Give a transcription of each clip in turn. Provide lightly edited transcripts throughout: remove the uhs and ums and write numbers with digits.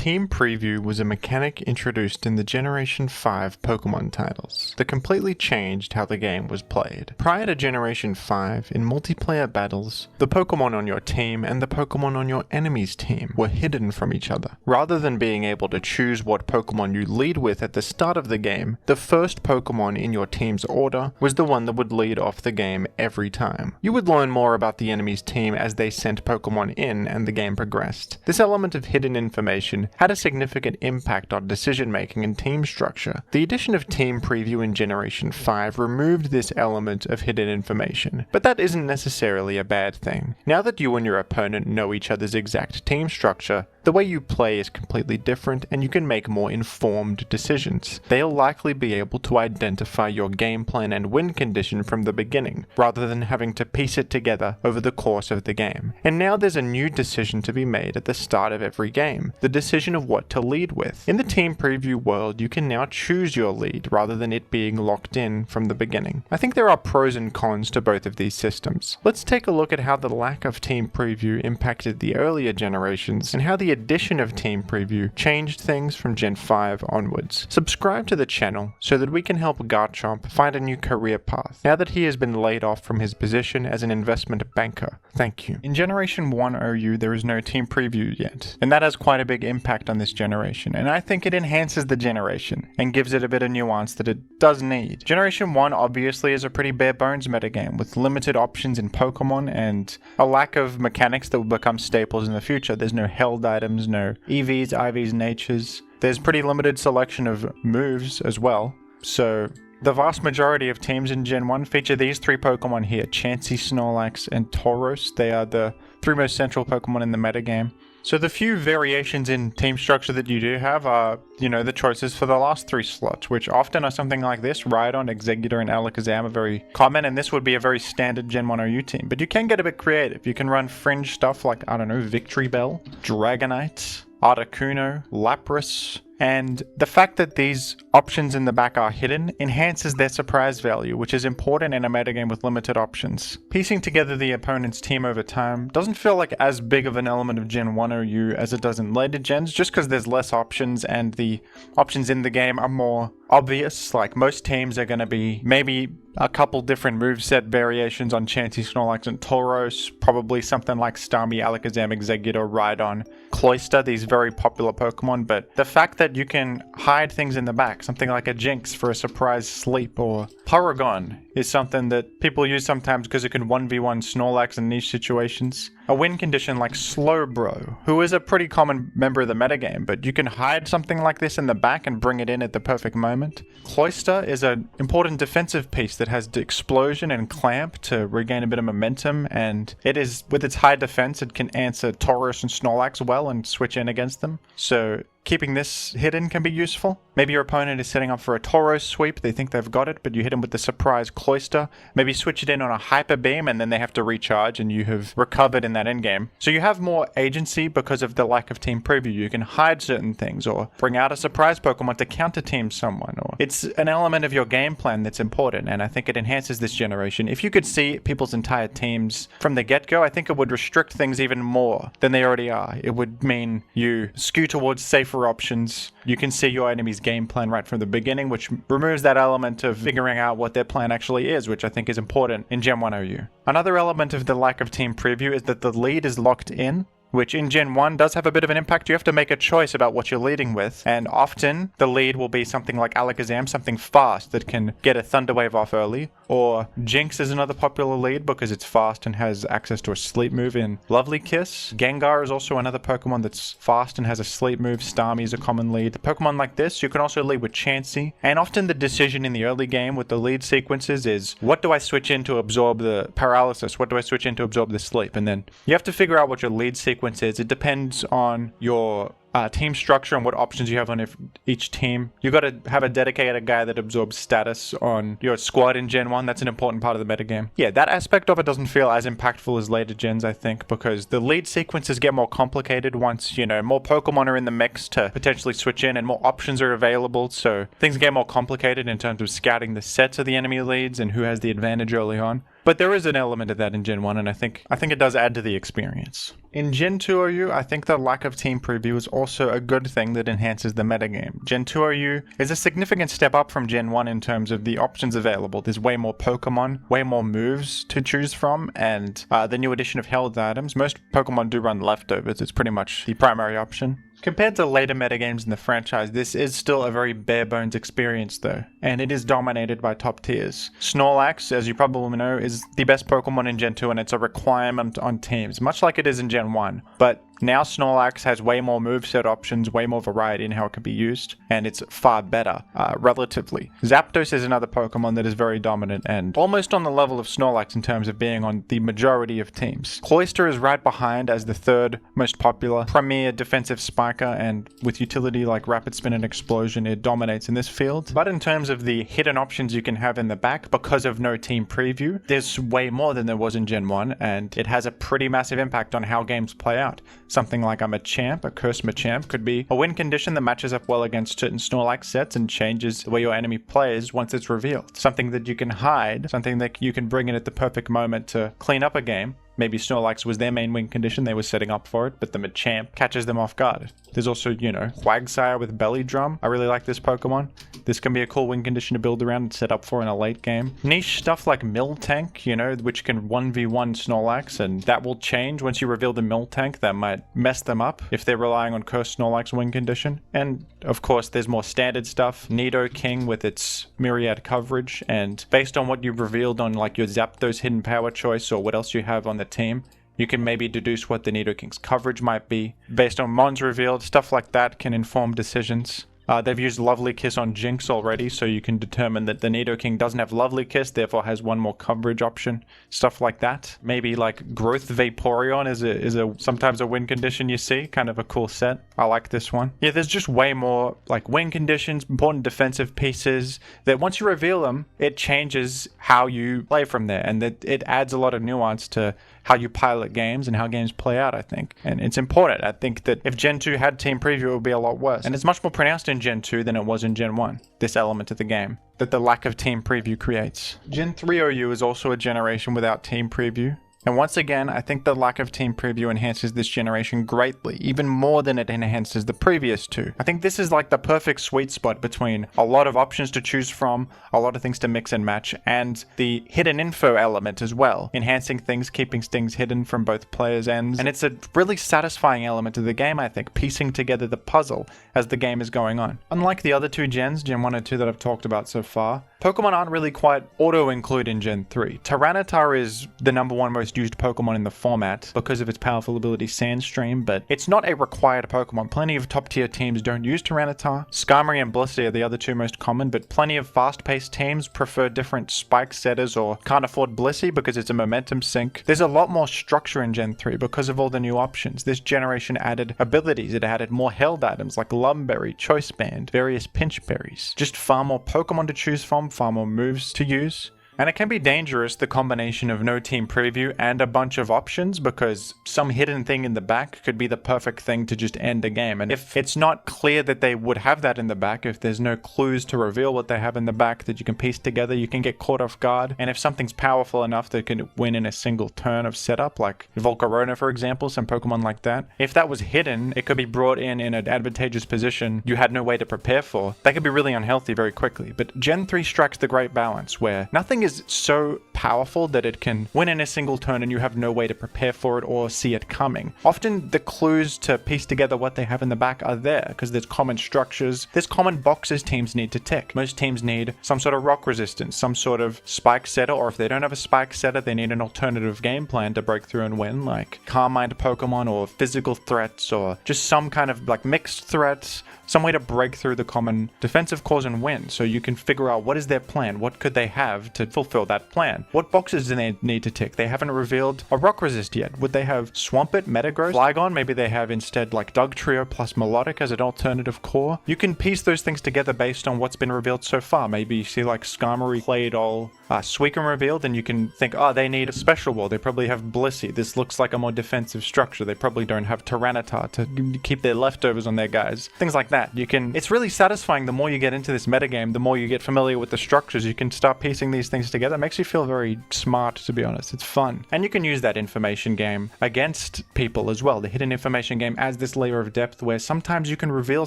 Team Preview was a mechanic introduced in the Generation 5 Pokemon titles that completely changed how the game was played. Prior to Generation 5, in multiplayer battles, the Pokemon on your team and the Pokemon on your enemy's team were hidden from each other. Rather than being able to choose what Pokemon you lead with at the start of the game, the first Pokemon in your team's order was the one that would lead off the game every time. You would learn more about the enemy's team as they sent Pokemon in and the game progressed. This element of hidden information had a significant impact on decision making and team structure. The addition of Team Preview in Generation 5 removed this element of hidden information, but that isn't necessarily a bad thing. Now that you and your opponent know each other's exact team structure, the way you play is completely different and you can make more informed decisions. They'll likely be able to identify your game plan and win condition from the beginning, rather than having to piece it together over the course of the game. And now there's a new decision to be made at the start of every game, the decision of what to lead with. In the Team Preview world, you can now choose your lead rather than it being locked in from the beginning. I think there are pros and cons to both of these systems. Let's take a look at how the lack of Team Preview impacted the earlier generations and how the addition of Team Preview changed things from Gen 5 onwards. Subscribe to the channel so that we can help Garchomp find a new career path now that he has been laid off from his position as an investment banker. Thank you. In Generation 1 OU, there is no Team Preview yet, and that has quite a big impact on this generation, and I think it enhances the generation and gives it a bit of nuance that it does need. Generation 1 obviously is a pretty bare bones metagame with limited options in Pokemon and a lack of mechanics that will become staples in the future. There's no held items, no EVs, IVs, natures. There's pretty limited selection of moves as well. So the vast majority of teams in Gen 1 feature these three Pokemon here, Chansey, Snorlax, and Tauros. They are the three most central Pokemon in the metagame. So the few variations in team structure that you do have are, the choices for the last three slots, which often are something like this. Rhydon, Exeggutor, and Alakazam are very common, and this would be a very standard Gen 1 OU team. But you can get a bit creative. You can run fringe stuff like, Victory Bell, Dragonite, Articuno, Lapras, and the fact that these options in the back are hidden enhances their surprise value, which is important in a metagame with limited options. Piecing together the opponent's team over time doesn't feel like as big of an element of Gen 1 OU as it does in later gens, just because there's less options and the options in the game are more obvious. Like most teams are going to be maybe a couple different moveset variations on Chansey, Snorlax, and Tauros, probably something like Starmie, Alakazam, Exeggutor, Rhydon, Cloyster, these very popular Pokemon, but the fact that you can hide things in the back, something like a Jinx for a surprise sleep, or Paragon is something that people use sometimes because it can 1v1 Snorlax in niche situations. A win condition like Slowbro, who is a pretty common member of the metagame, but you can hide something like this in the back and bring it in at the perfect moment. Cloyster is an important defensive piece that has Explosion and Clamp to regain a bit of momentum, and it is, with its high defense, it can answer Tauros and Snorlax well and switch in against them. So keeping this hidden can be useful. Maybe your opponent is setting up for a Tauros sweep, they think they've got it, but you hit them with the surprise Cloyster. Maybe switch it in on a Hyper Beam and then they have to recharge and you have recovered in that endgame. So you have more agency because of the lack of Team Preview. You can hide certain things or bring out a surprise Pokemon to counter team someone. Or it's an element of your game plan that's important, and I think it enhances this generation. If you could see people's entire teams from the get-go, I think it would restrict things even more than they already are. It would mean you skew towards safer options. You can see your enemy's game plan right from the beginning, which removes that element of figuring out what their plan actually is, which I think is important in Gen 1 OU. Another element of the lack of Team Preview is that the lead is locked in, which in Gen 1 does have a bit of an impact. You have to make a choice about what you're leading with, and often the lead will be something like Alakazam, something fast that can get a Thunder Wave off early, or Jinx is another popular lead because it's fast and has access to a sleep move in Lovely Kiss. Gengar is also another Pokemon that's fast and has a sleep move. Starmie is a common lead. Pokemon like this, you can also lead with Chansey, and often the decision in the early game with the lead sequences is, what do I switch in to absorb the paralysis? What do I switch in to absorb the sleep? And then you have to figure out what your lead sequence is. It depends on your team structure and what options you have on each team. You got to have a dedicated guy that absorbs status on your squad in Gen 1. That's an important part of the metagame. Yeah, that aspect of it doesn't feel as impactful as later gens, I think, because the lead sequences get more complicated once, more Pokemon are in the mix to potentially switch in and more options are available, so things get more complicated in terms of scouting the sets of the enemy leads and who has the advantage early on. But there is an element of that in Gen 1, and I think it does add to the experience. In Gen 2 OU, I think the lack of Team Preview is also a good thing that enhances the metagame. Gen 2 OU is a significant step up from Gen 1 in terms of the options available. There's way more Pokemon, way more moves to choose from, and the new addition of held items. Most Pokemon do run leftovers. It's pretty much the primary option. Compared to later metagames in the franchise, this is still a very bare-bones experience though, and it is dominated by top tiers. Snorlax, as you probably know, is the best Pokemon in Gen 2 and it's a requirement on teams, much like it is in Gen 1. But now Snorlax has way more moveset options, way more variety in how it can be used, and it's far better, relatively. Zapdos is another Pokemon that is very dominant and almost on the level of Snorlax in terms of being on the majority of teams. Cloyster is right behind as the third most popular premier defensive spiker, and with utility like Rapid Spin and Explosion, it dominates in this field. But in terms of the hidden options you can have in the back, because of no team preview, there's way more than there was in Gen 1, and it has a pretty massive impact on how games play out. Something like a Machamp, a Curse Machamp, could be a win condition that matches up well against certain Snorlax sets and changes the way your enemy plays once it's revealed. Something that you can hide, something that you can bring in at the perfect moment to clean up a game. Maybe Snorlax was their main win condition, they were setting up for it, but the Machamp catches them off guard. There's also, Quagsire with Belly Drum. I really like this Pokemon. This can be a cool win condition to build around and set up for in a late game. Niche stuff like Miltank, which can 1v1 Snorlax, and that will change once you reveal the Miltank. That might mess them up if they're relying on Cursed Snorlax win condition. And of course, there's more standard stuff. Nidoking with its myriad coverage, and based on what you've revealed on like your Zapdos hidden power choice or what else you have on the team, you can maybe deduce what the Nidoking's coverage might be. Based on Mons revealed, stuff like that can inform decisions. They've used Lovely Kiss on Jinx already, so you can determine that the Nidoking doesn't have Lovely Kiss, therefore has one more coverage option. Stuff like that. Maybe like Growth Vaporeon is sometimes a win condition you see. Kind of a cool set. I like this one. Yeah, there's just way more like win conditions, important defensive pieces that once you reveal them, it changes how you play from there, and that it adds a lot of nuance to how you pilot games and how games play out, I think. And it's important. I think that if Gen 2 had team preview, it would be a lot worse. And it's much more pronounced in Gen 2 than it was in Gen 1, this element of the game that the lack of team preview creates. Gen 3 OU is also a generation without team preview. And once again, I think the lack of team preview enhances this generation greatly, even more than it enhances the previous two. I think this is like the perfect sweet spot between a lot of options to choose from, a lot of things to mix and match, and the hidden info element as well, enhancing things, keeping things hidden from both players' ends. And it's a really satisfying element of the game, I think, piecing together the puzzle as the game is going on. Unlike the other two gens, Gen 1 and 2 that I've talked about so far, Pokemon aren't really quite auto-include in Gen 3. Tyranitar is the #1 most used Pokemon in the format because of its powerful ability Sandstream, but it's not a required Pokemon. Plenty of top-tier teams don't use Tyranitar. Skarmory and Blissey are the other two most common, but plenty of fast-paced teams prefer different spike setters or can't afford Blissey because it's a momentum sink. There's a lot more structure in Gen 3 because of all the new options. This generation added abilities. It added more held items like Lumberry, Choice Band, various pinch berries. Just far more Pokemon to choose from, far more moves to use. And it can be dangerous, the combination of no team preview and a bunch of options, because some hidden thing in the back could be the perfect thing to just end a game. And if it's not clear that they would have that in the back, if there's no clues to reveal what they have in the back that you can piece together, you can get caught off guard. And if something's powerful enough that can win in a single turn of setup, like Volcarona for example, some Pokemon like that, if that was hidden, it could be brought in an advantageous position you had no way to prepare for. That could be really unhealthy very quickly. But Gen 3 strikes the great balance where nothing is so powerful that it can win in a single turn and you have no way to prepare for it or see it coming. Often the clues to piece together what they have in the back are there because there's common structures, there's common boxes teams need to tick. Most teams need some sort of rock resistance, some sort of spike setter, or if they don't have a spike setter, they need an alternative game plan to break through and win, like Calm Mind Pokemon or physical threats or just some kind of like mixed threats, some way to break through the common defensive cores and win. So you can figure out what is their plan, what could they have to fulfill that plan. What boxes do they need to tick? They haven't revealed a rock resist yet. Would they have Swampert, Metagross, Flygon? Maybe they have instead like Dugtrio plus Melodic as an alternative core. You can piece those things together based on what's been revealed so far. Maybe you see like Skarmory, Claydol, Suicune revealed, and you can think, oh, they need a special wall. They probably have Blissey. This looks like a more defensive structure. They probably don't have Tyranitar to keep their leftovers on their guys. Things like that. It's really satisfying the more you get into this metagame, the more you get familiar with the structures. You can start piecing these things things together. It makes you feel very smart, to be honest. It's fun. And you can use that information game against people as well. The hidden information game adds this layer of depth where sometimes you can reveal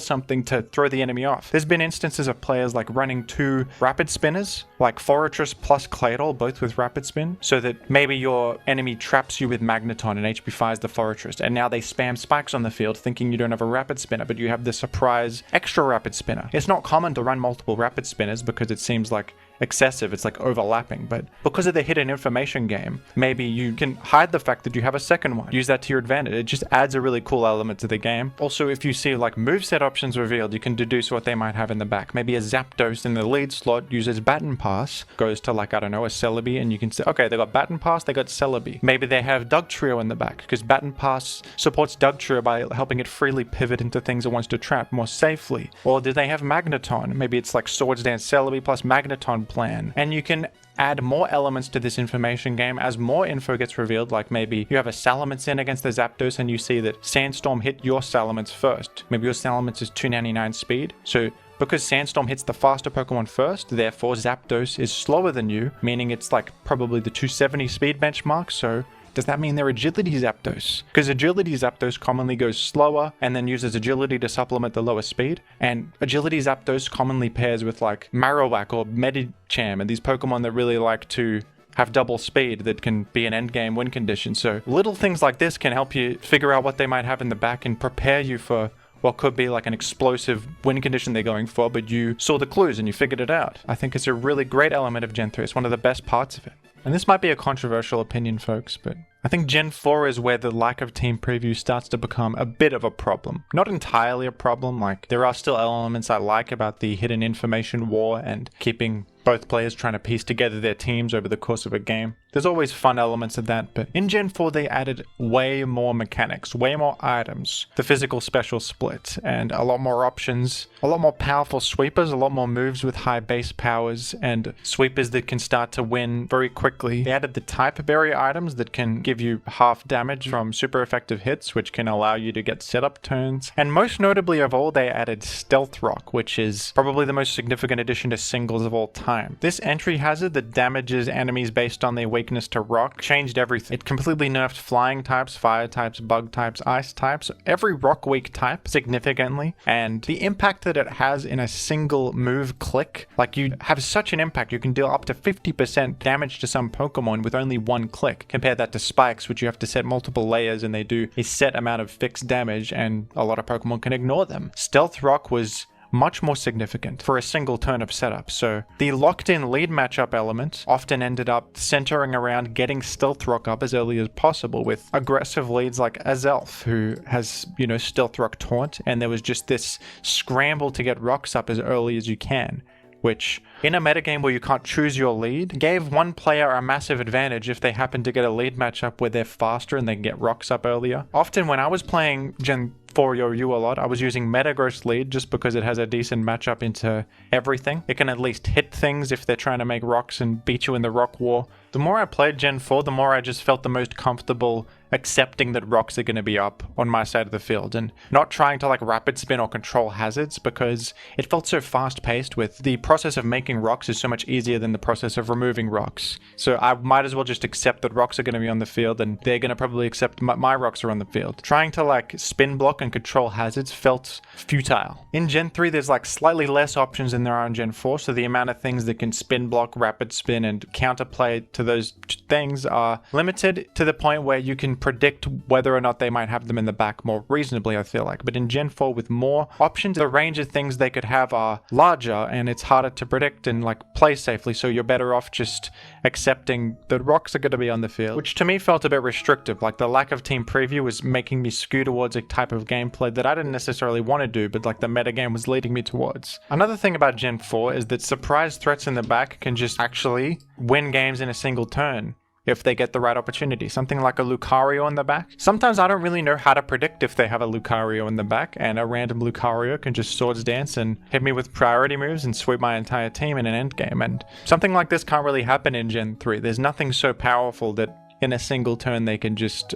something to throw the enemy off. There's been instances of players like running 2 rapid spinners, like Forretress plus Claydol, both with rapid spin, so that maybe your enemy traps you with Magneton and HP fires the Forretress, and now they spam spikes on the field thinking you don't have a rapid spinner, but you have the surprise extra rapid spinner. It's not common to run multiple rapid spinners because it seems like excessive, it's like overlapping, but because of the hidden information game, maybe you can hide the fact that you have a second one. Use that to your advantage. It just adds a really cool element to the game. Also, if you see like moveset options revealed, you can deduce what they might have in the back. Maybe a Zapdos in the lead slot uses Baton Pass, goes to like, I don't know, a Celebi, and you can say, okay, they got Baton Pass, they got Celebi. Maybe they have Dugtrio in the back, because Baton Pass supports Dugtrio by helping it freely pivot into things it wants to trap more safely. Or do they have Magneton? Maybe it's like Swords Dance Celebi plus Magneton plan. And you can add more elements to this information game as more info gets revealed, like maybe you have a Salamence in against the Zapdos and you see that Sandstorm hit your Salamence first. Maybe your Salamence is 299 speed, so because Sandstorm hits the faster Pokemon first, therefore Zapdos is slower than you, meaning it's like probably the 270 speed benchmark, so does that mean they're Agility Zapdos? Because Agility Zapdos commonly goes slower and then uses Agility to supplement the lower speed. And Agility Zapdos commonly pairs with like Marowak or Medicham and these Pokemon that really like to have double speed that can be an endgame win condition. So little things like this can help you figure out what they might have in the back and prepare you for what could be like an explosive win condition they're going for, but you saw the clues and you figured it out. I think it's a really great element of Gen 3. It's one of the best parts of it. And this might be a controversial opinion, folks, but I think Gen 4 is where the lack of team preview starts to become a bit of a problem. Not entirely a problem, like there are still elements I like about the hidden information war and keeping both players trying to piece together their teams over the course of a game. There's always fun elements of that, but in Gen 4 they added way more mechanics, way more items, the physical special split, and a lot more options, a lot more powerful sweepers, a lot more moves with high base powers, and sweepers that can start to win very quickly. They added the type berry items that can give you half damage from super effective hits, which can allow you to get setup turns. And most notably of all, they added Stealth Rock, which is probably the most significant addition to singles of all time. This entry hazard that damages enemies based on their weakness to rock changed everything. It completely nerfed flying types, fire types, bug types, ice types, every rock weak type significantly, and the impact that it has in a single move click, like you have such an impact, you can deal up to 50% damage to some Pokemon with only one click. Compare that to spikes, which you have to set multiple layers and they do a set amount of fixed damage and a lot of Pokemon can ignore them. Stealth Rock was much more significant for a single turn of setup. So the locked-in lead matchup element often ended up centering around getting Stealth Rock up as early as possible with aggressive leads like Azelf, who has, you know, Stealth Rock Taunt, and there was just this scramble to get rocks up as early as you can, which in a metagame where you can't choose your lead, gave one player a massive advantage if they happen to get a lead matchup where they're faster and they can get rocks up earlier. Often when I was playing Gen 4 Yo-Yu a lot, I was using Metagross lead just because it has a decent matchup into everything. It can at least hit things if they're trying to make rocks and beat you in the rock war. The more I played Gen 4, the more I just felt the most comfortable accepting that rocks are going to be up on my side of the field and not trying to like rapid spin or control hazards because it felt so fast paced with the process of making rocks is so much easier than the process of removing rocks. So I might as well just accept that rocks are going to be on the field and they're going to probably accept my rocks are on the field. Trying to like spin block and control hazards felt futile. In Gen 3 there's like slightly less options than there are in Gen 4, so the amount of things that can spin block, rapid spin and counterplay to those things are limited to the point where you can predict whether or not they might have them in the back more reasonably, I feel like. But in Gen 4 with more options, the range of things they could have are larger and it's harder to predict and like play safely, so you're better off just accepting that rocks are going to be on the field, which to me felt a bit restrictive. Like the lack of team preview was making me skew towards a type of gameplay that I didn't necessarily want to do, but like the metagame was leading me towards. Another thing about Gen 4 is that surprise threats in the back can just actually win games in a single turn if they get the right opportunity. Something like a Lucario in the back. Sometimes I don't really know how to predict if they have a Lucario in the back, and a random Lucario can just Swords Dance and hit me with priority moves and sweep my entire team in an endgame. And something like this can't really happen in Gen 3. There's nothing so powerful that in a single turn they can just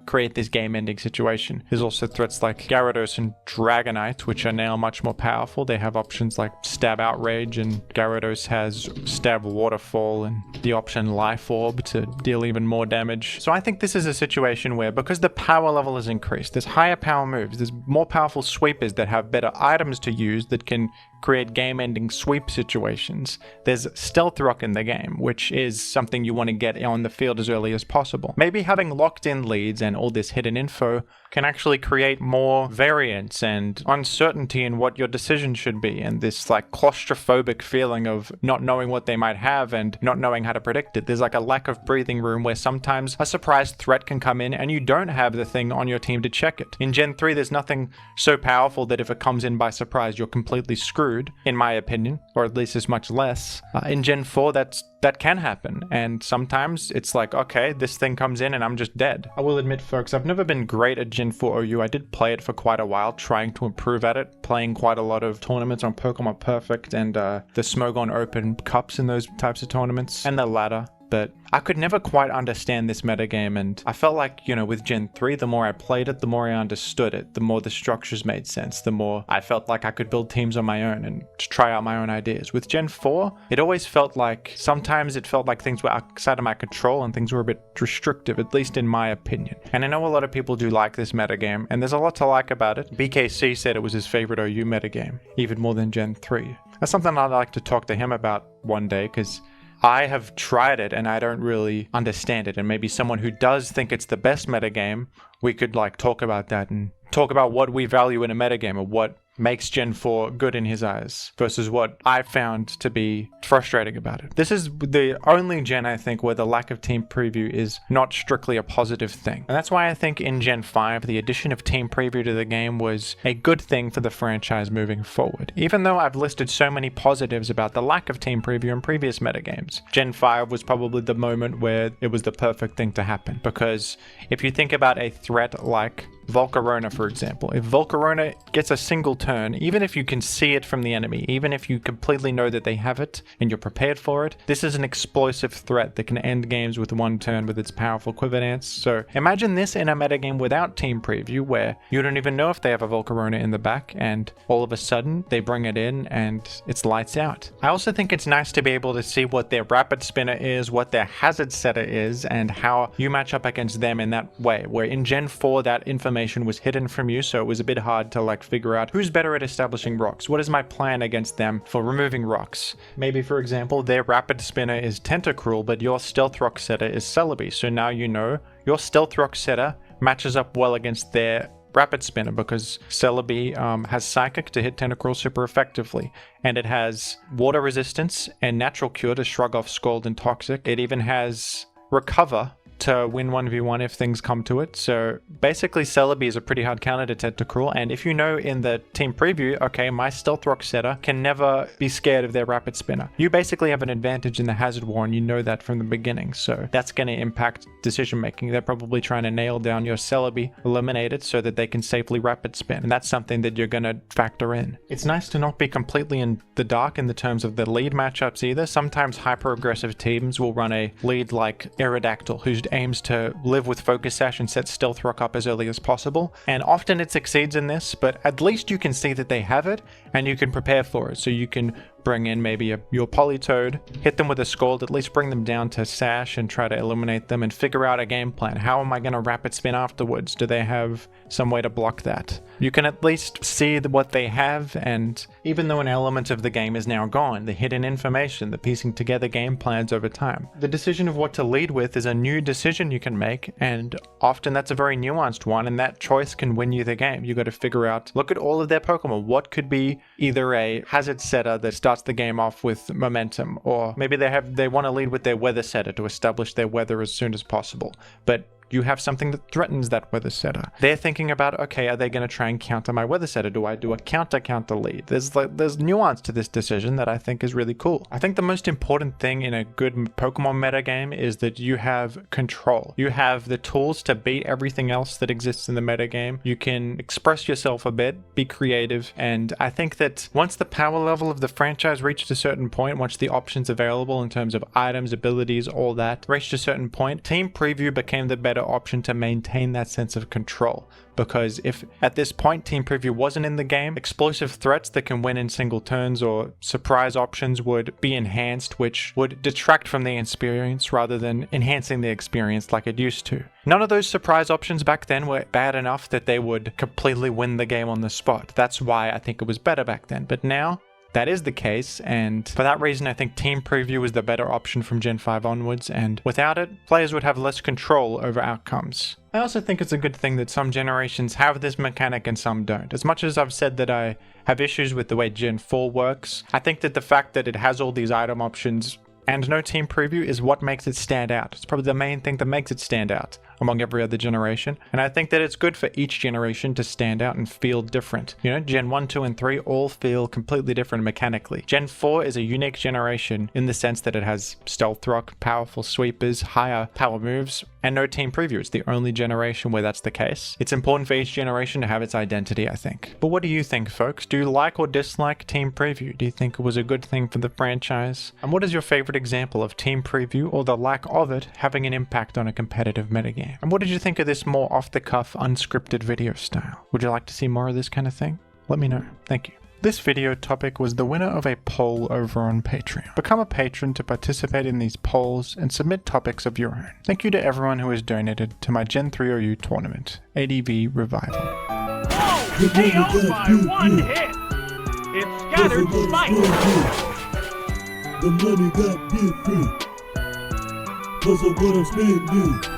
create this game-ending situation. There's also threats like Gyarados and Dragonite, which are now much more powerful. They have options like Stab Outrage, and Gyarados has Stab Waterfall and the option Life Orb to deal even more damage. So I think this is a situation where, because the power level has increased, there's higher power moves, there's more powerful sweepers that have better items to use that can create game-ending sweep situations. There's Stealth Rock in the game, which is something you want to get on the field as early as possible. Maybe having locked-in leads and all this hidden info can actually create more variance and uncertainty in what your decision should be, and this like claustrophobic feeling of not knowing what they might have and not knowing how to predict it. There's like a lack of breathing room where sometimes a surprise threat can come in and you don't have the thing on your team to check it. In Gen 3, there's nothing so powerful that if it comes in by surprise, you're completely screwed, in my opinion, or at least as much less. In Gen 4, that can happen, and sometimes it's like, okay, this thing comes in and I'm just dead. I will admit, folks, I've never been great at Gen 4 OU. I did play it for quite a while, trying to improve at it, playing quite a lot of tournaments on Pokemon Perfect and the Smogon Open Cups in those types of tournaments, and the ladder. But I could never quite understand this metagame, and I felt like, with Gen 3, the more I played it, the more I understood it, the more the structures made sense, the more I felt like I could build teams on my own and try out my own ideas. With Gen 4, it always felt like, sometimes it felt like things were outside of my control and things were a bit restrictive, at least in my opinion. And I know a lot of people do like this metagame, and there's a lot to like about it. BKC said it was his favorite OU metagame, even more than Gen 3. That's something I'd like to talk to him about one day, because I have tried it and I don't really understand it, and maybe someone who does think it's the best metagame, we could like talk about that and talk about what we value in a metagame, or what makes Gen 4 good in his eyes versus what I found to be frustrating about it. This is the only gen, I think, where the lack of team preview is not strictly a positive thing. And that's why I think in Gen 5, the addition of team preview to the game was a good thing for the franchise moving forward. Even though I've listed so many positives about the lack of team preview in previous metagames, Gen 5 was probably the moment where it was the perfect thing to happen. Because if you think about a threat like Volcarona, for example, if Volcarona gets a single turn, even if you can see it from the enemy, even if you completely know that they have it and you're prepared for it, this is an explosive threat that can end games with one turn with its powerful Quiver Dance. So imagine this in a metagame without team preview, where you don't even know if they have a Volcarona in the back, and all of a sudden they bring it in and it's lights out. I also think it's nice to be able to see what their Rapid Spinner is, what their Hazard Setter is, and how you match up against them in that way, where in Gen 4 that information was hidden from you, so it was a bit hard to like figure out who's better at establishing rocks. What is my plan against them for removing rocks? Maybe, for example, their Rapid Spinner is Tentacruel, but your Stealth Rock Setter is Celebi, so now you know your Stealth Rock Setter matches up well against their Rapid Spinner, because Celebi has Psychic to hit Tentacruel super effectively, and it has Water Resistance and Natural Cure to shrug off Scald and Toxic. It even has Recover to win 1v1 if things come to it. So basically Celebi is a pretty hard counter to Tentacruel, and if you know in the team preview, okay, my Stealth Rock Setter can never be scared of their Rapid Spinner, you basically have an advantage in the Hazard War, and you know that from the beginning, so that's going to impact decision making. They're probably trying to nail down your Celebi, eliminate it so that they can safely Rapid Spin, and that's something that you're going to factor in. It's nice to not be completely in the dark in the terms of the lead matchups either. Sometimes hyper aggressive teams will run a lead like Aerodactyl, who's aims to live with Focus Sash and set Stealth Rock up as early as possible, and often it succeeds in this, but at least you can see that they have it and you can prepare for it. So you can bring in maybe your Politoed, hit them with a Scald, at least bring them down to Sash and try to eliminate them, and figure out a game plan. How am I going to Rapid Spin afterwards? Do they have some way to block that? You can at least see what they have, and even though an element of the game is now gone, the hidden information, the piecing together game plans over time, the decision of what to lead with is a new decision you can make, and often that's a very nuanced one, and that choice can win you the game. You got to figure out, look at all of their Pokemon, what could be either a Hazard Setter that starts the game off with momentum, or maybe they want to lead with their Weather Setter to establish their weather as soon as possible, but you have something that threatens that weather setter. They're thinking about, okay, are they going to try and counter my weather setter? Do I do a counter lead? There's nuance to this decision that I think is really cool. I think the most important thing in a good Pokemon meta game is that you have control. You have the tools to beat everything else that exists in the meta game. You can express yourself a bit, be creative, and I think that once the power level of the franchise reached a certain point, once the options available in terms of items, abilities, all that reached a certain point, Team Preview became the better option to maintain that sense of control. Because if at this point Team Preview wasn't in the game, explosive threats that can win in single turns or surprise options would be enhanced, which would detract from the experience rather than enhancing the experience like it used to. None of those surprise options back then were bad enough that they would completely win the game on the spot. That's why I think it was better back then. But now, that is the case, and for that reason I think Team Preview is the better option from Gen 5 onwards, and without it, players would have less control over outcomes. I also think it's a good thing that some generations have this mechanic and some don't. As much as I've said that I have issues with the way Gen 4 works, I think that the fact that it has all these item options and no Team Preview is what makes it stand out. It's probably the main thing that makes it stand out among every other generation. And I think that it's good for each generation to stand out and feel different. You know, Gen 1, 2, and 3 all feel completely different mechanically. Gen 4 is a unique generation in the sense that it has Stealth Rock, powerful sweepers, higher power moves, and no Team Preview. It's the only generation where that's the case. It's important for each generation to have its identity, I think. But what do you think, folks? Do you like or dislike Team Preview? Do you think it was a good thing for the franchise? And what is your favorite example of Team Preview or the lack of it having an impact on a competitive metagame? And what did you think of this more off-the-cuff, unscripted video style? Would you like to see more of this kind of thing? Let me know. Thank you. This video topic was the winner of a poll over on Patreon. Become a patron to participate in these polls and submit topics of your own. Thank you to everyone who has donated to my Gen 3 OU tournament, ADV Revival. Whoa! KO by one hit! It's scattered spike! The money got different, cause of what I'm spending.